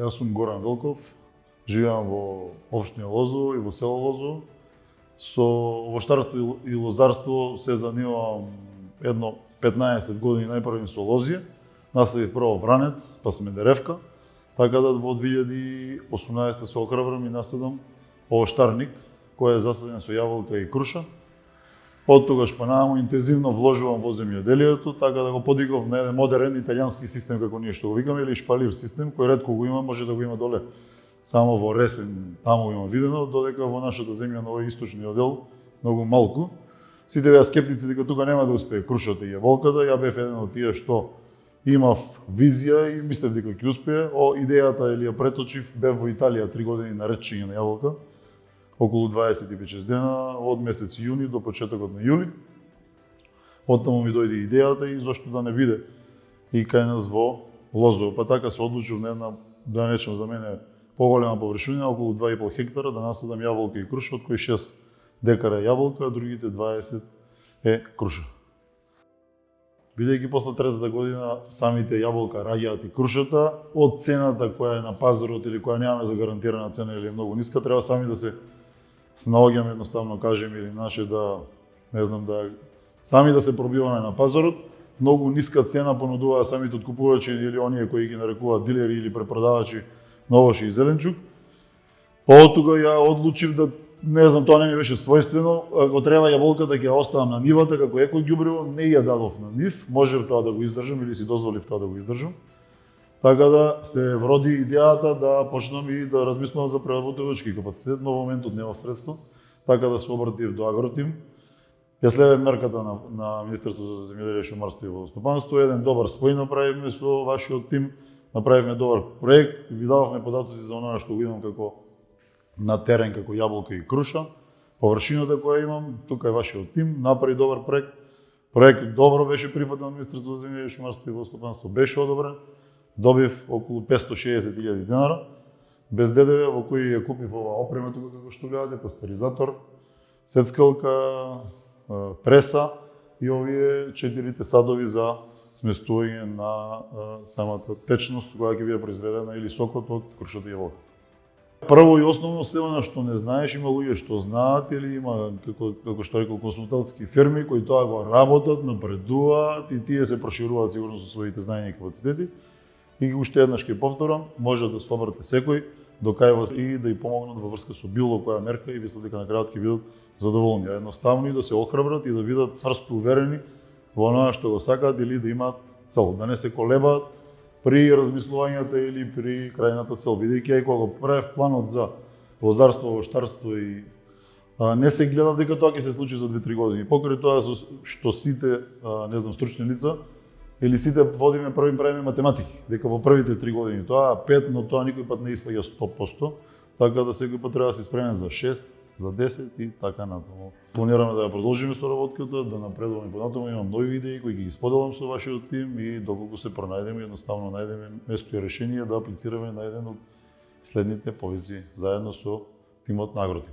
Јас сум Горан Велков, живеам во општина Лозово и во село Лозово. Со овоштарство и лозарство се занимавам едно 15 години, најпрво со лозија. Наследив прво Вранец, па Смедеревка. Така да во 2018 се охрабрам и наследам овоштарник, кој е засаден со јаболка и круша. Од тогаш па нааму интензивно вложувам во земјоделието, така да го подигов на еден модерен италијански систем, како ние што го викаме, или шпалир систем, кој ретко го има, може да го има доле само во Ресен, таму го има видено, додека во нашата земја на овој источниот дел многу малку. Сите беа скептици дека тука нема да успее крушата и јаболката, ја бев еден од тие што имав визија и мислев дека ќе успее. Идејата или ја преточив, бев во Италија 3 години на речење на јаболка, околу 25 дена, од месец јуни до почетокот на јули. Оттаму ми дојде идејата и зошто да не биде и кај нас во Лозово. Па така се одлучив на една, да речем за мене, поголема површина, околу 2,5 хектара, да насадам јаболка и круша, од кои 6 декара јаболка, а другите 20 е круша. Бидејќи после третата година самите јаболка раѓаат и крушата, од цената која е на пазарот или која немаме за гарантирана цена или е многу ниска, треба сами да се снаоѓаме, едноставно кажем, или иначе да, не знам, да сами да се пробиваме на пазарот. Многу ниска цена понудуваат самите откупувачи или оние кои ги нарекуваат дилери или препродавачи на овош и зеленчук. Од тога ја одлучив да, не знам, тоа не ми беше својствено, ако треба јаболката ќе ја оставам на нивата како еко ѓубриво, не ја дадов на нив, можев тоа да го издржам или си дозволив тоа да го издржам. Така да се вроди идејата да почнам и да размислувам за преработувачки капацитет, но во моментот немав средство, така да се обратив до Агротим. Ја следев мерката на Министерството за земјоделие, шумарство и водостопанство, еден добар спој направивме со вашиот тим, направивме добар проект, ви дававме податоци за оноа што го имам како на терен, како јаболка и круша, површината која имам, тука е вашиот тим, направи добар проект. Проектот добро беше прифатен од Министерството за земјоделие, шумарство и водостопанство, беше одобрен. Добив околу 560.000 динара, без ДДВ, во кои ја купив ова опрема тука како што гледате, пастеризатор, сецкалка, преса и овие 4 садови за сместување на самата течност која ќе биде произведена или сокот од крушата и јаболката. Прво и основно се она што не знаеш, има луѓе што знаат или има како што рекол консултантски фирми кои тоа го работат, напредуваат и тие се прошируваат сигурно со своите знаења и капацитети. И уште еднаш ќе повторам, може да се обрати секој до кај вас и да ја помогнат во врска со било која мерка и мислам дека на крајот ќе бидат задоволни. Едноставно и да се охрабрат и да бидат царство уверени во оноа што го сакаат или да имаат цел, да не се колебаат при размислувањата или при крајната цел. Бидејќи ја кога го правев планот за лозарство, овоштарство и не се гледа дека тоа ќе се случи за 2-3 години. Покрај тоа што сите, не знам, стручни лица или сите водиме правиме математики, дека во првите 3 години тоа 5, но тоа никој пат не испаѓа 100%, така да секој пат треба да се спремен за 6, за 10 и така натаму. Планираме да ја продолжиме со работката, да напредуваме понатаму, имам нови идеи кои ги споделам со вашиот тим и доколку се пронајдеме, едноставно најдеме место и решение да аплицираме на еден од следните позиции заедно со тимот на Агротим.